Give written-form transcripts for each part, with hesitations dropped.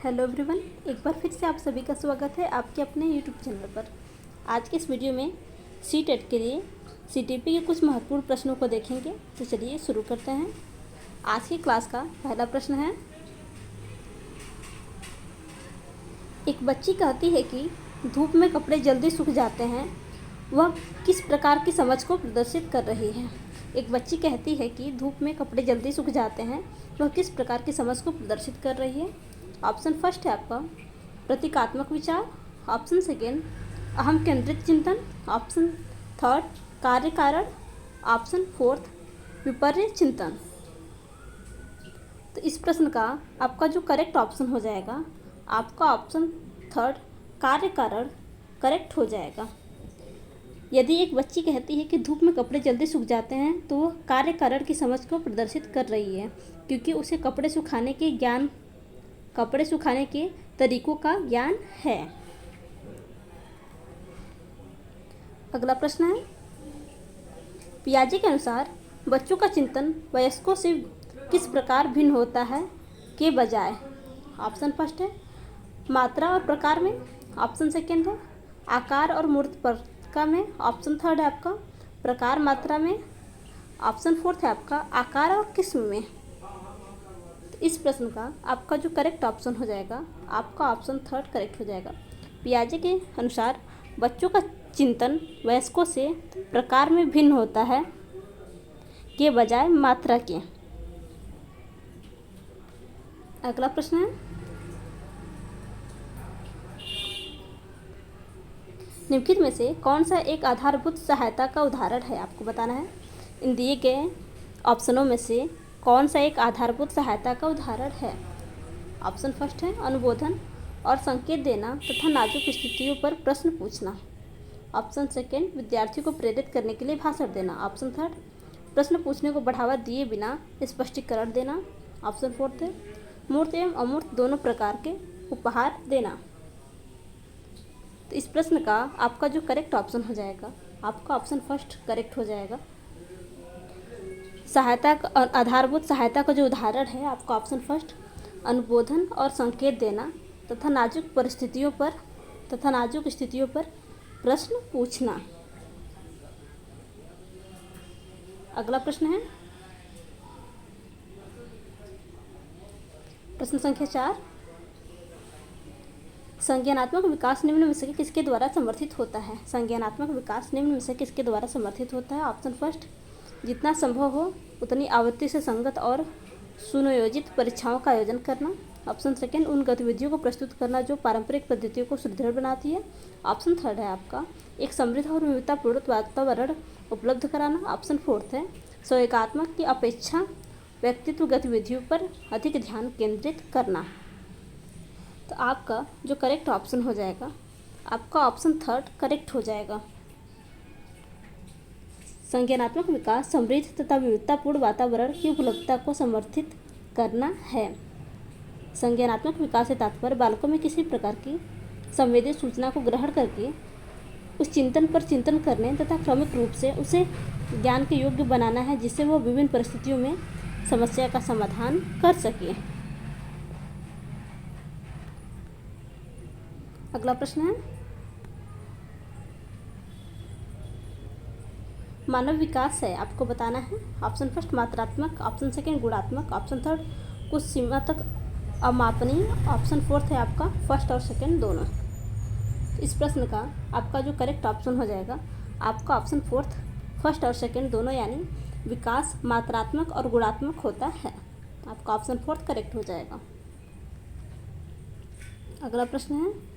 Hello everyone, एक बार फिर से आप सभी का स्वागत है आपके अपने यूट्यूब चैनल पर। आज के इस वीडियो में सीटेट के लिए सीटीपी के कुछ महत्वपूर्ण प्रश्नों को देखेंगे। तो चलिए शुरू करते हैं। आज की क्लास का पहला प्रश्न है, एक बच्ची कहती है कि धूप में कपड़े जल्दी सूख जाते हैं, वह किस प्रकार की समझ को प्रदर्शित कर रही है। एक बच्ची कहती है कि धूप में कपड़े जल्दी सूख जाते हैं, वह किस प्रकार की समझ को प्रदर्शित कर रही है। ऑप्शन फर्स्ट है आपका प्रतीकात्मक विचार, ऑप्शन सेकेंड अहम केंद्रित चिंतन, ऑप्शन थर्ड कार्य कारण, ऑप्शन फोर्थ विपर्य चिंतन। तो इस प्रश्न का आपका जो करेक्ट ऑप्शन हो जाएगा, आपका ऑप्शन थर्ड कार्य कारण करेक्ट हो जाएगा। यदि एक बच्ची कहती है कि धूप में कपड़े जल्दी सूख जाते हैं, तो वह कार्य कारण की समझ को प्रदर्शित कर रही है, क्योंकि उसे कपड़े सुखाने के तरीकों का ज्ञान है। अगला प्रश्न है, पियाजे के अनुसार बच्चों का चिंतन वयस्कों से किस प्रकार भिन्न होता है के बजाय। ऑप्शन फर्स्ट है मात्रा और प्रकार में, ऑप्शन सेकेंड है आकार और मूर्तता में, ऑप्शन थर्ड है आपका प्रकार मात्रा में, ऑप्शन फोर्थ है आपका आकार और किस्म में। इस प्रश्न का आपका जो करेक्ट ऑप्शन हो जाएगा, आपका ऑप्शन थर्ड करेक्ट हो जाएगा। पियाजे के अनुसार बच्चों का चिंतन वयस्कों से प्रकार में भिन्न होता है के बजाय मात्रा के। अगला प्रश्न है, निम्नलिखित में से कौन सा एक आधारभूत सहायता का उदाहरण है, आपको बताना है। इन दिए गए ऑप्शनों में से कौन सा एक आधारभूत सहायता का उदाहरण है। ऑप्शन फर्स्ट है अनुबोधन और संकेत देना तथा नाजुक स्थितियों पर प्रश्न पूछना, ऑप्शन सेकेंड विद्यार्थी को प्रेरित करने के लिए भाषण देना, ऑप्शन थर्ड प्रश्न पूछने को बढ़ावा दिए बिना स्पष्टीकरण देना, ऑप्शन फोर्थ है मूर्त एवं अमूर्त दोनों प्रकार के उपहार देना। तो इस प्रश्न का आपका जो करेक्ट ऑप्शन हो जाएगा, आपका ऑप्शन फर्स्ट करेक्ट हो जाएगा। आधारभूत सहायता का जो उदाहरण है, आपका ऑप्शन फर्स्ट अनुबोधन और संकेत देना तथा नाजुक स्थितियों पर प्रश्न पूछना। अगला प्रश्न है, प्रश्न संख्या 4, संज्ञानात्मक विकास निम्न में से किसके द्वारा समर्थित होता है। संज्ञानात्मक विकास निम्न में से किसके द्वारा समर्थित होता है। ऑप्शन फर्स्ट जितना संभव हो उतनी आवृत्ति से संगत और सुनियोजित परीक्षाओं का आयोजन करना, ऑप्शन सेकेंड उन गतिविधियों को प्रस्तुत करना जो पारंपरिक पद्धतियों को सुदृढ़ बनाती है, ऑप्शन थर्ड है आपका एक समृद्ध और विविधतापूर्ण वातावरण उपलब्ध कराना, ऑप्शन फोर्थ है स्वएकात्मक की अपेक्षा व्यक्तित्व गतिविधियों पर अधिक ध्यान केंद्रित करना। तो आपका जो करेक्ट ऑप्शन हो जाएगा, आपका ऑप्शन थर्ड करेक्ट हो जाएगा। संज्ञानात्मक विकास समृद्ध तथा विविधतापूर्ण वातावरण की उपलब्धता को समर्थित करना है। संज्ञानात्मक विकास से तात्पर्य बालकों में किसी प्रकार की संवेदी सूचना को ग्रहण करके उस चिंतन पर चिंतन करने तथा क्रमिक रूप से उसे ज्ञान के योग्य बनाना है, जिससे वह विभिन्न परिस्थितियों में समस्या का समाधान कर सके। अगला प्रश्न है, मानव विकास है, आपको बताना है। ऑप्शन फर्स्ट मात्रात्मक, ऑप्शन सेकेंड गुणात्मक, ऑप्शन थर्ड कुछ सीमा तक अमापनीय, ऑप्शन फोर्थ है आपका फर्स्ट और सेकेंड दोनों। इस प्रश्न का आपका जो करेक्ट ऑप्शन हो जाएगा, आपका ऑप्शन फोर्थ फर्स्ट और सेकेंड दोनों, यानी विकास मात्रात्मक और गुणात्मक होता है। आपका ऑप्शन फोर्थ करेक्ट हो जाएगा। अगला प्रश्न है,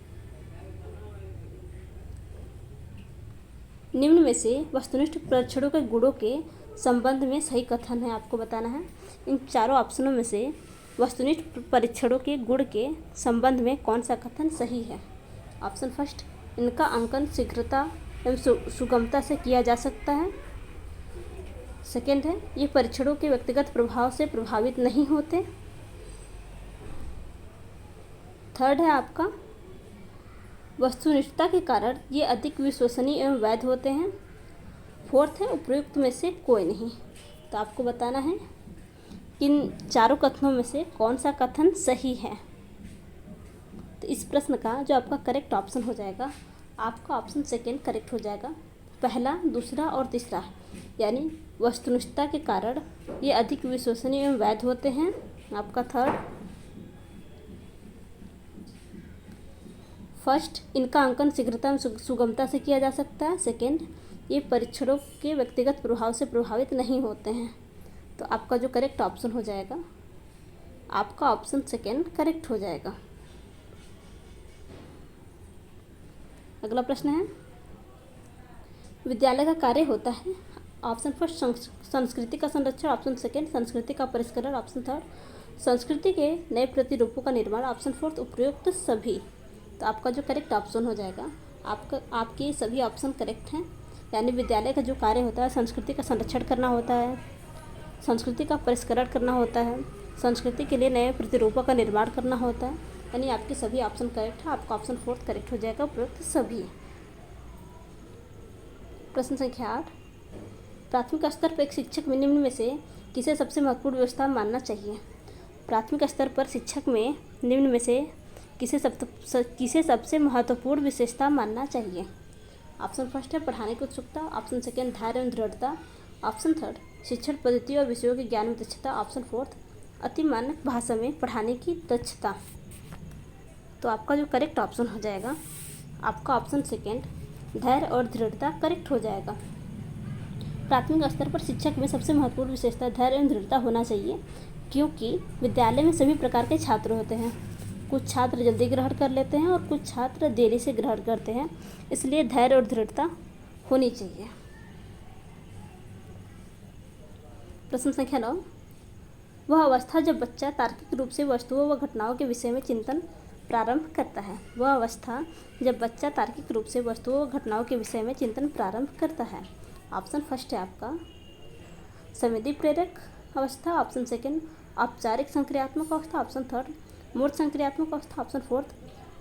निम्न में से वस्तुनिष्ठ परीक्षणों के गुणों के संबंध में सही कथन है, आपको बताना है। इन चारों ऑप्शनों में से वस्तुनिष्ठ परीक्षणों के गुण के संबंध में कौन सा कथन सही है। ऑप्शन फर्स्ट इनका अंकन शीघ्रता एवं सुगमता से किया जा सकता है, सेकेंड है ये परीक्षणों के व्यक्तिगत प्रभाव से प्रभावित नहीं होते, थर्ड है आपका वस्तुनिष्ठता के कारण ये अधिक विश्वसनीय एवं वैध होते हैं, फोर्थ है उपयुक्त में से कोई नहीं। तो आपको बताना है इन चारों कथनों में से कौन सा कथन सही है। तो इस प्रश्न का जो आपका करेक्ट ऑप्शन हो जाएगा, आपका ऑप्शन सेकेंड करेक्ट हो जाएगा। पहला, दूसरा और तीसरा यानी वस्तुनिष्ठता के कारण ये अधिक विश्वसनीय एवं वैध होते हैं। आपका थर्ड, फर्स्ट, इनका अंकन शीघ्रता एवं सुगमता से किया जा सकता है। सेकेंड, ये परीक्षणों के व्यक्तिगत प्रभाव से प्रभावित नहीं होते हैं। तो आपका जो करेक्ट ऑप्शन हो जाएगा, आपका ऑप्शन सेकेंड करेक्ट हो जाएगा। अगला प्रश्न है, विद्यालय का कार्य होता है। ऑप्शन फर्स्ट, संस्कृति का संरक्षण। ऑप्शन सेकेंड, संस्कृति का परिष्करण। ऑप्शन थर्ड, संस्कृति के नए प्रतिरूपों का निर्माण। ऑप्शन फोर्थ, उपयुक्त सभी। तो आपका जो करेक्ट ऑप्शन हो जाएगा, आपके सभी ऑप्शन करेक्ट हैं। यानी विद्यालय का जो कार्य होता है, संस्कृति का संरक्षण करना होता है, संस्कृति का परिष्करण करना होता है, संस्कृति के लिए नए प्रतिरूपों का निर्माण करना होता है। यानी आपके सभी ऑप्शन करेक्ट है। आपका ऑप्शन फोर्थ करेक्ट हो जाएगा, उपयुक्त सभी। प्रश्न संख्या 8, प्राथमिक स्तर पर एक शिक्षक में निम्न में से किसे सबसे महत्वपूर्ण व्यवस्था मानना चाहिए। प्राथमिक स्तर पर शिक्षक में निम्न में से किसे सबसे महत्वपूर्ण विशेषता मानना चाहिए। ऑप्शन फर्स्ट है पढ़ाने की उत्सुकता। ऑप्शन सेकेंड, धैर्य एवं दृढ़ता। ऑप्शन थर्ड, शिक्षण पद्धति और विषयों के ज्ञान में दक्षता। ऑप्शन फोर्थ, अति मानक भाषा में पढ़ाने की दक्षता। तो आपका जो करेक्ट ऑप्शन हो जाएगा, आपका ऑप्शन सेकेंड, धैर्य और दृढ़ता करेक्ट हो जाएगा। प्राथमिक स्तर पर शिक्षक में सबसे महत्वपूर्ण विशेषता धैर्य एवं दृढ़ता होना चाहिए, क्योंकि विद्यालय में सभी प्रकार के छात्र होते हैं। कुछ छात्र जल्दी ग्रहण कर लेते हैं और कुछ छात्र देरी से ग्रहण करते हैं, इसलिए धैर्य और दृढ़ता होनी चाहिए। प्रश्न संख्या 9, वह अवस्था जब बच्चा तार्किक रूप से वस्तुओं व घटनाओं के विषय में चिंतन प्रारंभ करता है। वह अवस्था जब बच्चा तार्किक रूप से वस्तुओं व घटनाओं के विषय में चिंतन प्रारंभ करता है। ऑप्शन फर्स्ट है आपका संवेदी प्रेरक अवस्था। ऑप्शन सेकेंड, औपचारिक संक्रियात्मक अवस्था। ऑप्शन थर्ड, मूर्त संक्रियात्मक अवस्था। ऑप्शन फोर्थ,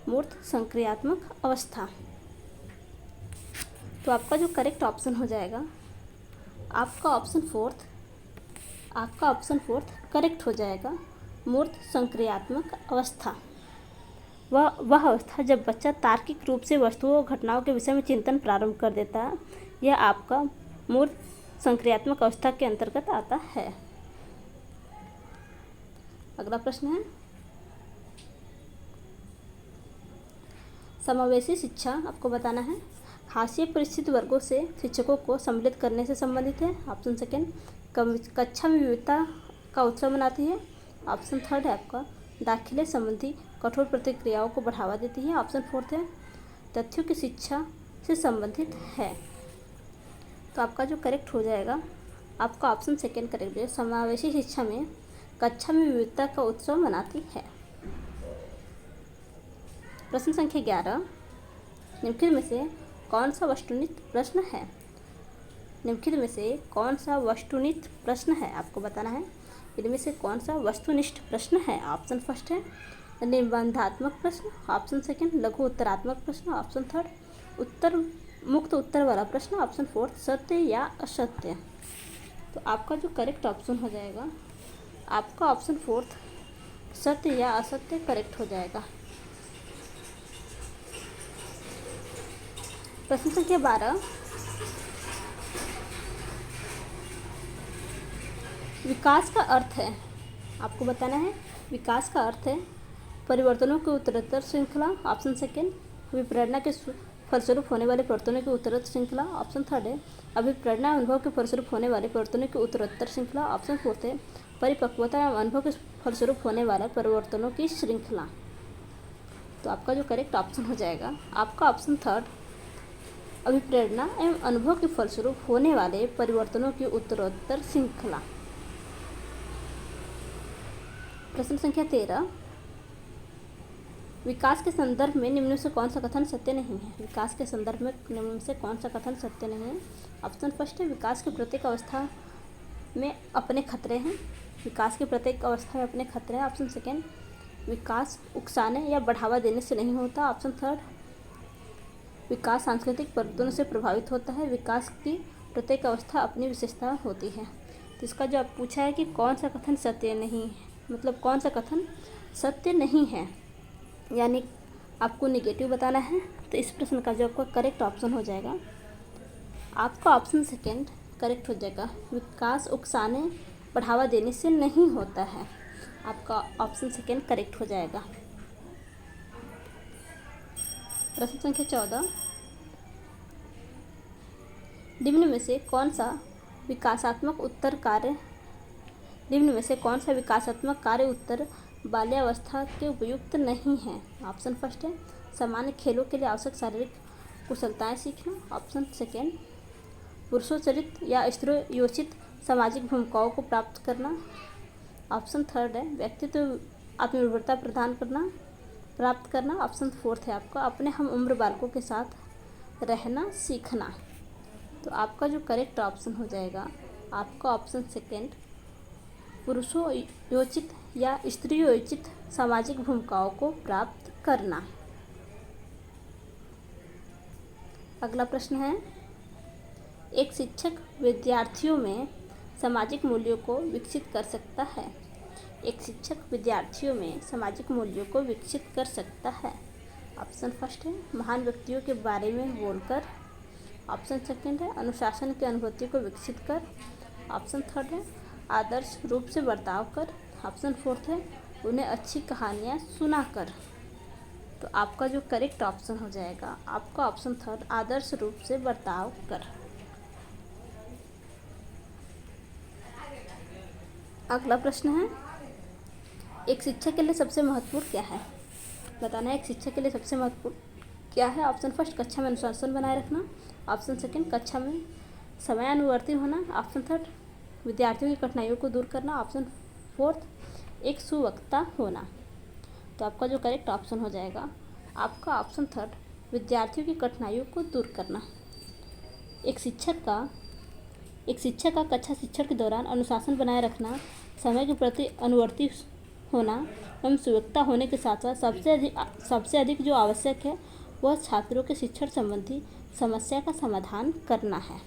मूर्त संक्रियात्मक अवस्था। तो आपका जो करेक्ट ऑप्शन हो जाएगा, आपका ऑप्शन फोर्थ करेक्ट हो जाएगा, मूर्त संक्रियात्मक अवस्था। वह अवस्था जब बच्चा तार्किक रूप से वस्तुओं और घटनाओं के विषय में चिंतन प्रारंभ कर देता है, यह आपका मूर्त संक्रियात्मक अवस्था के अंतर्गत आता है। अगला प्रश्न है, समावेशी शिक्षा आपको बताना है। हाशिए परिस्थित वर्गों से शिक्षकों को सम्मिलित करने से संबंधित है। ऑप्शन सेकेंड, कक्षा में विविधता का उत्सव मनाती है। ऑप्शन थर्ड है आपका दाखिले संबंधी कठोर प्रतिक्रियाओं को बढ़ावा देती है। ऑप्शन फोर्थ है तथ्यों की शिक्षा से संबंधित है। तो आपका जो करेक्ट हो जाएगा, आपका ऑप्शन सेकेंड करेक्ट है, समावेशी शिक्षा में कक्षा में विविधता का उत्सव मनाती है। प्रश्न संख्या 11, निम्नलिखित में से कौन सा वस्तुनिष्ठ प्रश्न है। निम्नलिखित में से कौन सा वस्तुनिष्ठ प्रश्न है, आपको बताना है। इनमें से कौन सा वस्तुनिष्ठ प्रश्न है। ऑप्शन फर्स्ट है निबंधात्मक प्रश्न। ऑप्शन सेकेंड, लघु उत्तरात्मक प्रश्न। ऑप्शन थर्ड, मुक्त उत्तर वाला प्रश्न। ऑप्शन फोर्थ, सत्य या असत्य। तो आपका जो करेक्ट ऑप्शन हो जाएगा, आपका ऑप्शन फोर्थ, सत्य या असत्य करेक्ट हो जाएगा। प्रश्न संख्या 12, विकास का अर्थ है, आपको बताना है। विकास का अर्थ है परिवर्तनों की उत्तरोत्तर श्रृंखला। ऑप्शन सेकेंड, अभिप्रेरणा के फलस्वरूप होने वाले परिवर्तनों की उत्तरोत्तर श्रृंखला। ऑप्शन थर्ड है अभिप्रेरणा अनुभव के फलस्वरूप होने वाले परिवर्तनों की उत्तरोत्तर श्रृंखला। ऑप्शन फोर्थ है परिपक्वता एवं अनुभव के फलस्वरूप होने वाले परिवर्तनों की श्रृंखला। तो आपका जो करेक्ट ऑप्शन हो जाएगा, आपका ऑप्शन थर्ड, अभिप्रेरणा एवं अनुभव के फलस्वरूप होने वाले परिवर्तनों की उत्तरोत्तर श्रृंखला। प्रश्न संख्या 13, विकास के संदर्भ में निम्न से कौन सा कथन सत्य नहीं है। विकास के संदर्भ में निम्न से कौन सा कथन सत्य नहीं है। ऑप्शन फर्स्ट है विकास की प्रत्येक अवस्था में अपने खतरे हैं। विकास की प्रत्येक अवस्था में अपने खतरे हैं। ऑप्शन सेकेंड, विकास उकसाने या बढ़ावा देने से नहीं होता। ऑप्शन थर्ड, विकास सांस्कृतिक परिवर्तनों से प्रभावित होता है। विकास की प्रत्येक अवस्था अपनी विशेषता होती है। तो इसका जो आप पूछा है कि कौन सा कथन सत्य नहीं है, मतलब कौन सा कथन सत्य नहीं है, यानी आपको नेगेटिव बताना है। तो इस प्रश्न का जो आपका करेक्ट ऑप्शन हो जाएगा, आपका ऑप्शन सेकेंड करेक्ट हो जाएगा। विकास उकसाने बढ़ावा देने से नहीं होता है। आपका ऑप्शन सेकेंड करेक्ट हो जाएगा। प्रश्न संख्या 14, निम्न में से कौन सा विकासात्मक कार्य उत्तर बाल्यावस्था के उपयुक्त नहीं है। ऑप्शन फर्स्ट है सामान्य खेलों के लिए आवश्यक शारीरिक कुशलताएं सीखना। ऑप्शन सेकेंड पुरुषोचित या स्त्रियोचित सामाजिक भूमिकाओं को प्राप्त करना। ऑप्शन थर्ड है व्यक्तित्व आत्मनिर्भरता प्राप्त करना। ऑप्शन फोर्थ है आपका अपने हम उम्र बालकों के साथ रहना सीखना। तो आपका जो करेक्ट ऑप्शन हो जाएगा, आपका ऑप्शन सेकेंड पुरुषोचित या स्त्रियोचित सामाजिक भूमिकाओं को प्राप्त करना। अगला प्रश्न है, एक शिक्षक विद्यार्थियों में सामाजिक मूल्यों को विकसित कर सकता है। एक शिक्षक विद्यार्थियों में सामाजिक मूल्यों को विकसित कर सकता है। ऑप्शन फर्स्ट है महान व्यक्तियों के बारे में बोलकर। ऑप्शन सेकंड है अनुशासन की अनुभूति को विकसित कर। ऑप्शन थर्ड है आदर्श रूप से बर्ताव कर। ऑप्शन फोर्थ है उन्हें अच्छी कहानियाँ सुनाकर। तो आपका जो करेक्ट ऑप्शन हो जाएगा, आपका ऑप्शन थर्ड आदर्श रूप से बर्ताव कर। अगला प्रश्न है, एक शिक्षक के लिए सबसे महत्वपूर्ण क्या है। बताना है एक शिक्षक के लिए सबसे महत्वपूर्ण क्या है। ऑप्शन फर्स्ट कक्षा में अनुशासन बनाए रखना। ऑप्शन सेकंड कक्षा में समयानुवर्ती होना। ऑप्शन थर्ड विद्यार्थियों की कठिनाइयों को दूर करना। ऑप्शन फोर्थ एक सुवक्ता होना। तो आपका जो करेक्ट ऑप्शन हो जाएगा, आपका ऑप्शन थर्ड विद्यार्थियों की कठिनाइयों को दूर करना। एक शिक्षक का कक्षा शिक्षण के दौरान अनुशासन बनाए रखना, समय के प्रति अनुवर्ती होना एवं सुवक्ता होने के साथ साथ सबसे अधिक जो आवश्यक है वह छात्रों के शिक्षण संबंधी समस्या का समाधान करना है।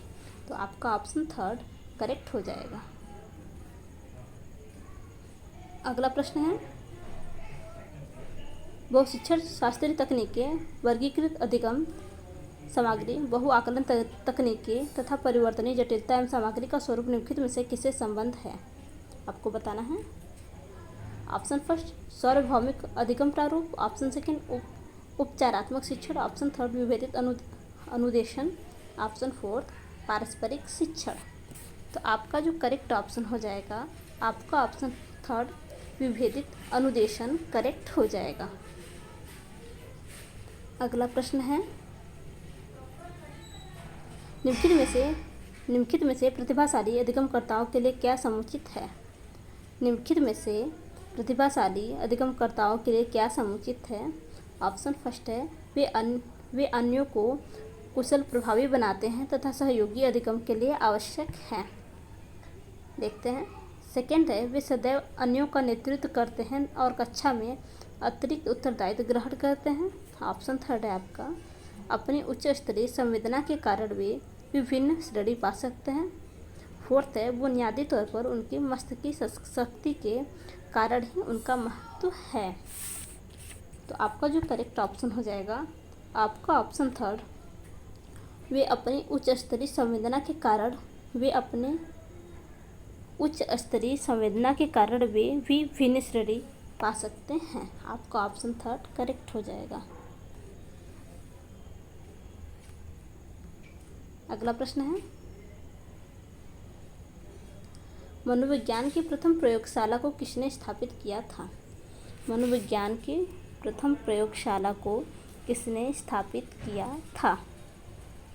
तो आपका ऑप्शन थर्ड करेक्ट हो जाएगा। अगला प्रश्न है, बहुशिक्षण शास्त्रीय तकनीकें, वर्गीकृत अधिगम सामग्री, बहु आकलन तकनीकें तथा परिवर्तनीय जटिलता एवं सामग्री का स्वरूप निम्नलिखित में से किससे संबंध है। आपको बताना है। ऑप्शन फर्स्ट सार्वभौमिक अधिगम प्रारूप। ऑप्शन सेकंड उपचारात्मक शिक्षण। ऑप्शन थर्ड विभेदित अनुदेशन। ऑप्शन फोर्थ पारस्परिक शिक्षण। तो आपका जो करेक्ट ऑप्शन हो जाएगा, आपका ऑप्शन थर्ड विभेदित अनुदेशन करेक्ट हो जाएगा। अगला प्रश्न है, निम्नलिखित में से प्रतिभाशाली अधिगमकर्ताओं के लिए क्या समुचित है। निम्नलिखित में से प्रतिभाशाली अधिगमकर्ताओं के लिए क्या समुचित है। ऑप्शन फर्स्ट है वे अन्यों को कुशल प्रभावी बनाते हैं तथा सहयोगी अधिगम के लिए आवश्यक हैं। देखते हैं। सेकंड है वे सदैव अन्यों का नेतृत्व करते हैं और कक्षा में अतिरिक्त उत्तरदायित्व ग्रहण करते हैं। ऑप्शन थर्ड है आपका अपनी उच्च स्तरीय संवेदना के कारण वे विभिन्न श्रेणी पा सकते हैं। फोर्थ है बुनियादी तौर पर उनकी मस्तिष्कीय शक्ति के कारण ही उनका महत्व है। तो आपका जो करेक्ट ऑप्शन हो जाएगा, आपका ऑप्शन थर्ड वे अपनी उच्च स्तरीय संवेदना के कारण वे भी भिन्न श्रेणी पा सकते हैं। आपका ऑप्शन थर्ड करेक्ट हो जाएगा। अगला प्रश्न है, मनोविज्ञान की प्रथम प्रयोगशाला को किसने स्थापित किया था। मनोविज्ञान की प्रथम प्रयोगशाला को किसने स्थापित किया था।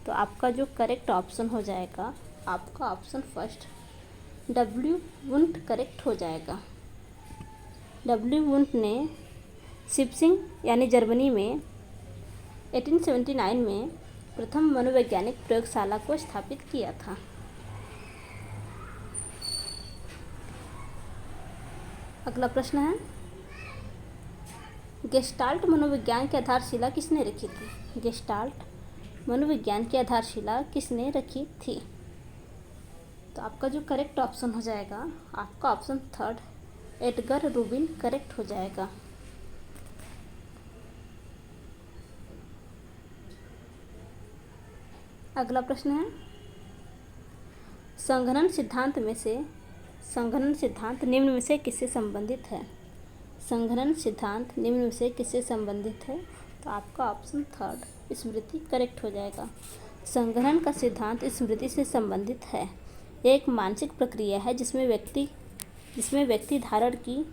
तो आपका जो करेक्ट ऑप्शन हो जाएगा, आपका ऑप्शन फर्स्ट डब्ल्यू वुंट करेक्ट हो जाएगा। डब्ल्यू वुंट ने सिप्सिंग यानी जर्मनी में 1879 में प्रथम मनोवैज्ञानिक प्रयोगशाला को स्थापित किया था। अगला प्रश्न है, गेस्टाल्ट मनोविज्ञान की आधारशिला किसने रखी थी। गेस्टाल्ट मनोविज्ञान की आधारशिला किसने रखी थी। तो आपका जो करेक्ट ऑप्शन हो जाएगा, आपका option third Edgar Rubin correct हो जाएगा। अगला प्रश्न है, संघनन सिद्धांत निम्न में से किससे संबंधित है? संघनन सिद्धांत निम्न में से किससे संबंधित है? तो आपका ऑप्शन थर्ड स्मृति करेक्ट हो जाएगा। संघनन का सिद्धांत स्मृति से संबंधित है। यह एक मानसिक प्रक्रिया है जिसमें व्यक्ति धारण की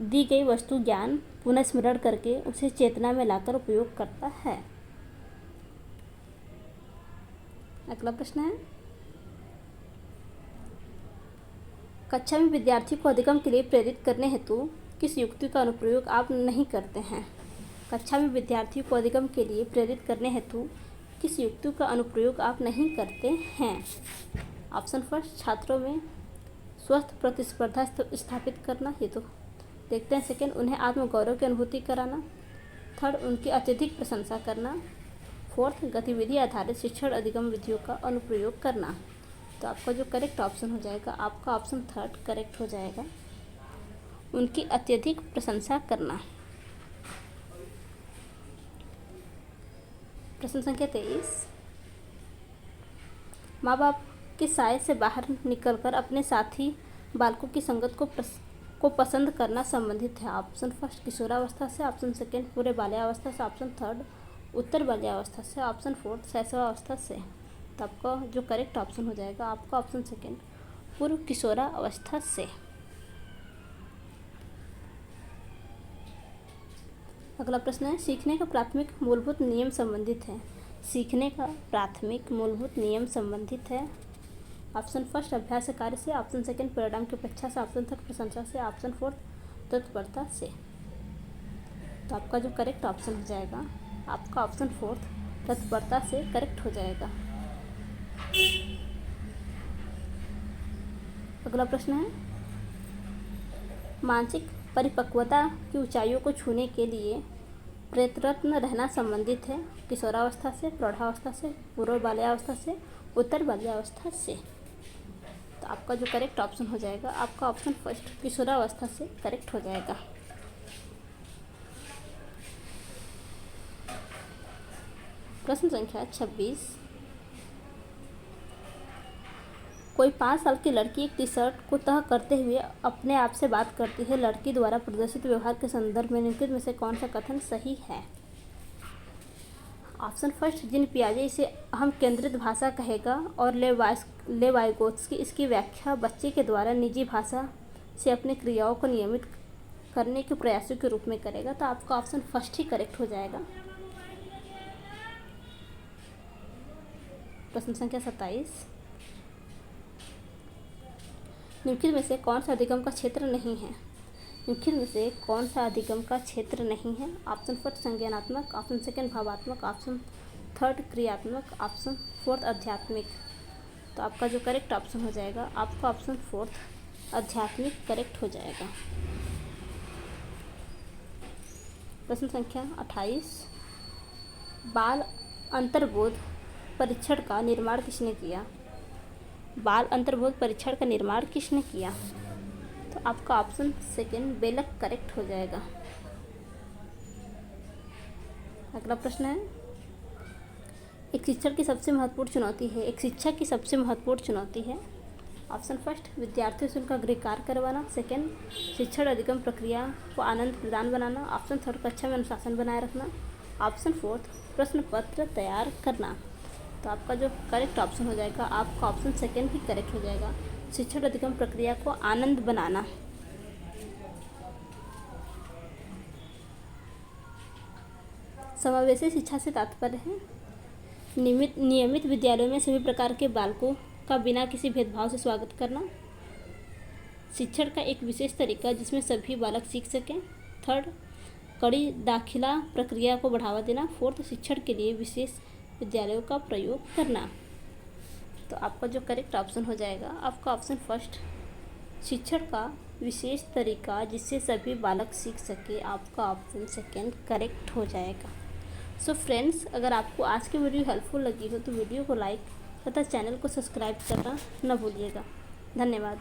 दी गई वस्तु ज्ञान पुनः स्मरण करके उसे चेतना में लाकर उपयोग करता है। अगला प्रश्न है, कक्षा में विद्यार्थी को अधिगम के लिए प्रेरित करने हेतु किस युक्ति का अनुप्रयोग आप नहीं करते हैं? कक्षा में विद्यार्थी को अधिगम के लिए प्रेरित करने हेतु किस युक्ति का अनुप्रयोग आप नहीं करते हैं? ऑप्शन फर्स्ट, छात्रों में स्वस्थ प्रतिस्पर्धा स्थापित करना हेतु देखते हैं। सेकेंड, उन्हें आत्मगौरव की अनुभूति कराना। थर्ड, उनकी अत्यधिक प्रशंसा करना। फोर्थ, गतिविधि आधारित शिक्षण अधिगम विधियों का अनुप्रयोग करना। तो आपका जो करेक्ट ऑप्शन हो जाएगा, आपका ऑप्शन थर्ड करेक्ट हो जाएगा, उनकी अत्यधिक प्रशंसा करना। प्रश्न संख्या 23, माँ बाप के साय से बाहर निकलकर अपने साथी बालकों की संगत को पसंद करना संबंधित है। ऑप्शन फर्स्ट, किशोरावस्था से। ऑप्शन सेकेंड, पूरे बाल्यावस्था से। ऑप्शन थर्ड, उत्तर बाल्यावस्था से। ऑप्शन फोर्थ, शैशवावस्था से। तो आपका जो करेक्ट ऑप्शन हो जाएगा, आपका ऑप्शन सेकेंड, पूर्व किशोरावस्था से। अगला प्रश्न है, सीखने का प्राथमिक मूलभूत नियम संबंधित है। सीखने का प्राथमिक मूलभूत नियम संबंधित है। ऑप्शन फर्स्ट, अभ्यास कार्य से। ऑप्शन सेकेंड, परिणाम की अपेक्षा से। ऑप्शन थर्ड, प्रशंसा से। ऑप्शन फोर्थ, तत्परता से। तो आपका जो करेक्ट ऑप्शन हो जाएगा, आपका ऑप्शन फोर्थ, तत्परता से करेक्ट हो जाएगा। अगला प्रश्न है, मानसिक परिपक्वता की ऊंचाइयों को छूने के लिए प्रयत्नरत रहना संबंधित है। किशोरावस्था से, प्रौढ़ावस्था से, पूर्व बाल्यावस्था से, उत्तर बाल्यावस्था से। तो आपका जो करेक्ट ऑप्शन हो जाएगा, आपका ऑप्शन फर्स्ट, किशोरावस्था से करेक्ट हो जाएगा। प्रश्न संख्या 26, कोई 5 साल की लड़की एक टी शर्ट को तह करते हुए अपने आप से बात करती है। लड़की द्वारा प्रदर्शित व्यवहार के संदर्भ में निम्नलिखित में से कौन सा कथन सही है? ऑप्शन फर्स्ट, जीन पियाजे इसे अहम केंद्रित भाषा कहेगा और लेवाइगोत्स्की इसकी व्याख्या बच्चे के द्वारा निजी भाषा से अपनी क्रियाओं को नियमित करने के प्रयासों के रूप में करेगा। तो आपका ऑप्शन फर्स्ट ही करेक्ट हो जाएगा। प्रश्न संख्या 27, निम्नलिखित में से कौन सा अधिगम का क्षेत्र नहीं है? निम्नलिखित में से कौन सा अधिगम का क्षेत्र नहीं है? ऑप्शन फर्स्ट, संज्ञानात्मक। ऑप्शन सेकेंड, भावात्मक। ऑप्शन थर्ड, क्रियात्मक। ऑप्शन फोर्थ, आध्यात्मिक। तो आपका जो करेक्ट ऑप्शन हो जाएगा, आपका ऑप्शन फोर्थ, आध्यात्मिक करेक्ट हो जाएगा। प्रश्न संख्या 28, बाल अंतर्बोध परीक्षण का निर्माण किसने किया? बाल अंतर्बोध परीक्षण का निर्माण किसने किया? तो आपका ऑप्शन सेकेंड, बेलक करेक्ट हो जाएगा। अगला प्रश्न है, एक शिक्षक की सबसे महत्वपूर्ण चुनौती है। एक शिक्षक की सबसे महत्वपूर्ण चुनौती है। ऑप्शन फर्स्ट, विद्यार्थियों से उनका गृह कार्य करवाना। सेकेंड, शिक्षण अधिगम प्रक्रिया को आनंद प्रदान बनाना। ऑप्शन थर्ड, कक्षा में अनुशासन बनाए रखना। ऑप्शन फोर्थ, प्रश्न पत्र तैयार करना। तो आपका जो करेक्ट ऑप्शन हो जाएगा, आपका ऑप्शन सेकेंड ही करेक्ट हो जाएगा, शिक्षण अधिगम प्रक्रिया को आनंद बनाना। समावेशी शिक्षा से तात्पर्य है नियमित विद्यालयों में सभी प्रकार के बालकों का बिना किसी भेदभाव से स्वागत करना। शिक्षण का एक विशेष तरीका जिसमें सभी बालक सीख सकें। थर्ड, कड़ी दाखिला प्रक्रिया को बढ़ावा देना। फोर्थ, शिक्षण के लिए विशेष विद्यालयों का प्रयोग करना। तो आपका जो करेक्ट ऑप्शन हो जाएगा, आपका ऑप्शन फर्स्ट, शिक्षण का विशेष तरीका जिससे सभी बालक सीख सके। आपका ऑप्शन सेकेंड करेक्ट हो जाएगा। सो फ्रेंड्स, अगर आपको आज की वीडियो हेल्पफुल लगी हो तो वीडियो को लाइक तथा चैनल को सब्सक्राइब करना न भूलिएगा। धन्यवाद।